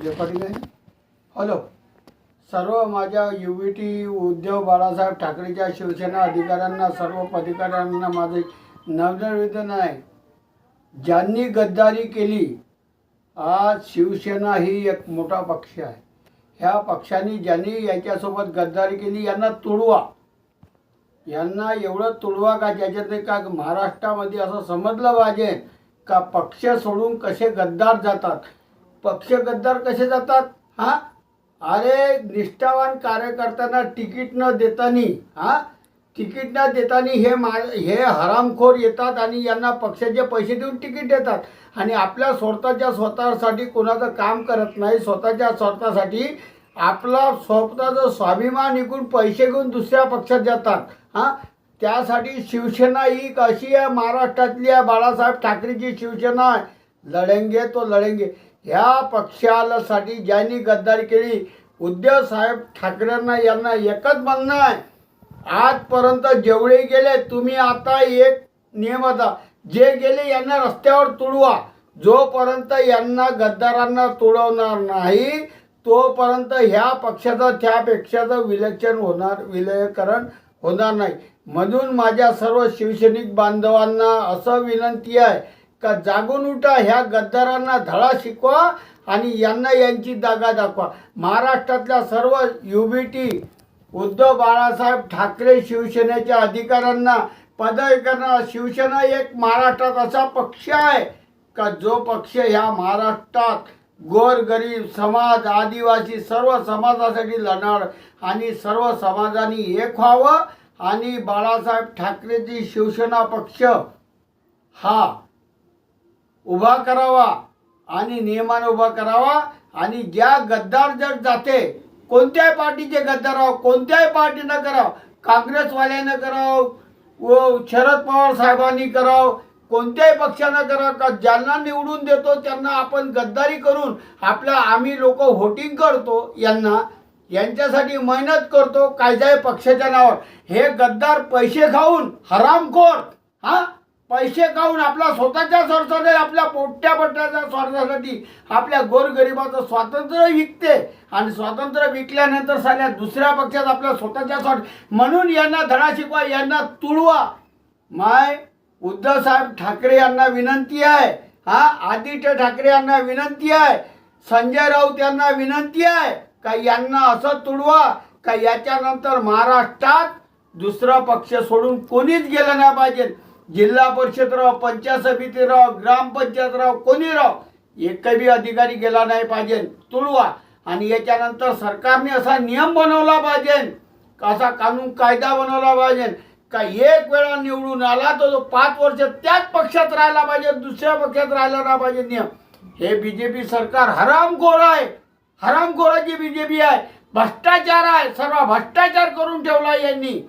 Recording आहे. Hello, सर्व माझ्या UBT उद्धव बाळासाहेब ठाकरेच्या शिवसेना अधिकाऱ्यांना, सर्व पदाधिकाऱ्यांना माझे नम्र आहे. ज्यांनी गद्दारी केली, आज शिवसेना ही एक मोठा पक्ष आहे. ह्या पक्षाने ज्यांनी याच्यासोबत गद्दारी केली यांना तुडवा. यांना एवढं तुडवा का ज्याच्यात का महाराष्ट्रामध्ये असं समजलं पाहिजे का पक्ष सोडून कसे गद्दार जातात. पक्ष गद्दार कसे जातात? हां, अरे निष्ठावान कार्यकर्त्यांना तिकीट न देताना तिकीट न देताना हे हरामखोर येतात आणि यांना पक्षाचे पैसे देऊन तिकीट देतात आणि आपल्या स्वतःसाठी कोणाचं काम करत नाही. स्वतःच्या स्वार्थासाठी आपला स्वतःचं स्वाभिमान विकून पैसे घेऊन दुसऱ्या पक्षात जातात. त्यासाठी शिवसेना ही अशी आहे, महाराष्ट्रातली आहे, बाळासाहेब ठाकरेची शिवसेना आहे. लढेंगे तो लढेंगे. ह्या पक्षाला साठी ज्यांनी गद्दारी केली, उद्धव साहेब ठाकरेंना यांना एकच म्हणणं आहे, आजपर्यंत जेवढे गेले तुम्ही आता एक नियम होता, जे गेले यांना रस्त्यावर तुडवा. जोपर्यंत यांना गद्दारांना तुडवणार नाही तोपर्यंत ह्या पक्षाचं त्यापेक्षाचं विलयीकरण होणार नाही. म्हणून माझ्या सर्व शिवसैनिक बांधवांना असं विनंती आहे का जागून उठा, ह्या गद्दारांना धडा शिकवा आणि यांना यांची जागा दाखवा. महाराष्ट्रातल्या सर्व UBT उद्धव बाळासाहेब ठाकरे शिवसेनेच्या अधिकाऱ्यांना, पदाधिकाऱ्यांना, शिवसेना एक महाराष्ट्रात असा पक्ष आहे का जो पक्ष ह्या महाराष्ट्रात गोरगरीब समाज, आदिवासी सर्व समाजासाठी लढणार आणि सर्व समाजाने एक व्हावं आणि बाळासाहेब ठाकरेची शिवसेना पक्ष हा उभा करावा आणि नियमाने उभा करावा. आणि ज्या गद्दार जर जाते, कोणत्याही पार्टीचे गद्दार राहो, कोणत्याही पार्टीनं करावं, काँग्रेसवाल्यानं करावं व शरद पवार साहेबांनी करावं, कोणत्याही पक्षानं करावं, का ज्यांना निवडून देतो त्यांना आपण गद्दारी करून आम्ही लोक व्होटिंग करतो, यांच्यासाठी मेहनत करतो कायद्या पक्षाच्या नावावर. हे गद्दार पैसे खाऊन, हरामखोर पैसे खाऊन आपला स्वतःच्या स्वार्थासाठी, आपल्या पोट्ट्याच्या स्वार्थासाठी आपल्या गोरगरिबाचं स्वातंत्र्य विकते आणि स्वातंत्र्य विकल्यानंतर साल्या दुसऱ्या पक्षात आपल्या स्वतःच्या स्वार्थ. म्हणून यांना धडा शिकवा, यांना तुडवा. उद्धव साहेब ठाकरे यांना विनंती आहे, आदित्य ठाकरे यांना विनंती आहे, संजय राऊत यांना विनंती आहे का यांना असं तुडवा का याच्यानंतर महाराष्ट्रात दुसरा पक्ष सोडून कोणीच गेलं नाही पाहिजे. जिल्हा परिषद राव, पंचायत समिती राव, ग्रामपंचायत राव, कोणी राव, एकही अधिकारी गेला नाही पाहिजे. तुडवा. आणि याच्यानंतर सरकारने असा नियम बनवला पाहिजे, असा कानून कायदा बनवला पाहिजे का एक वेळा निवडून आला तर तो 5 वर्ष त्याच पक्षात राहायला पाहिजे, दुसऱ्या पक्षात राहायला नाही पाहिजे नियम. हे BJP सरकार हरामखोर आहे, हरामखोराची BJP आहे, भ्रष्टाचार आहे, सर्व भ्रष्टाचार करून ठेवला यांनी.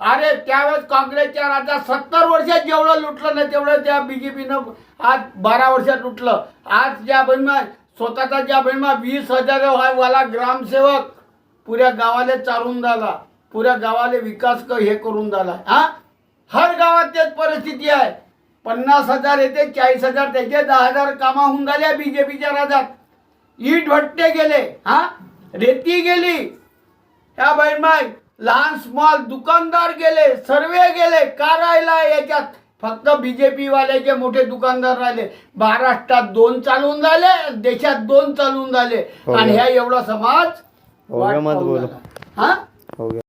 अरे त्यावेळेस काँग्रेसच्या राज्यात 70 वर्षात जेवढं लुटलं नाही तेवढं त्या BJPनं आज 12 वर्षात लुटलं. आज ज्या बहिणमा स्वतःचा ज्या बहिणमा 20,000 वाला ग्रामसेवक पुऱ्या गावाला चालून झाला, पुऱ्या गावाला विकास हे करून झाला. हर गावात तेच परिस्थिती आहे. 50,000 येते, 40,000 त्याचे 10,000 कामा होऊन झाल्या BJPच्या राज्यात. ईट भट्टे गेले, रेती गेली, ह्या बहिणमाय लहान स्मॉल दुकानदार गेले, सर्वे गेले. का राहिला याच्यात? फक्त BJP वाल्याचे मोठे दुकानदार राहिले. महाराष्ट्रात 2 चालून झाले, देशात 2 चालून झाले आणि ह्या एवढा समाज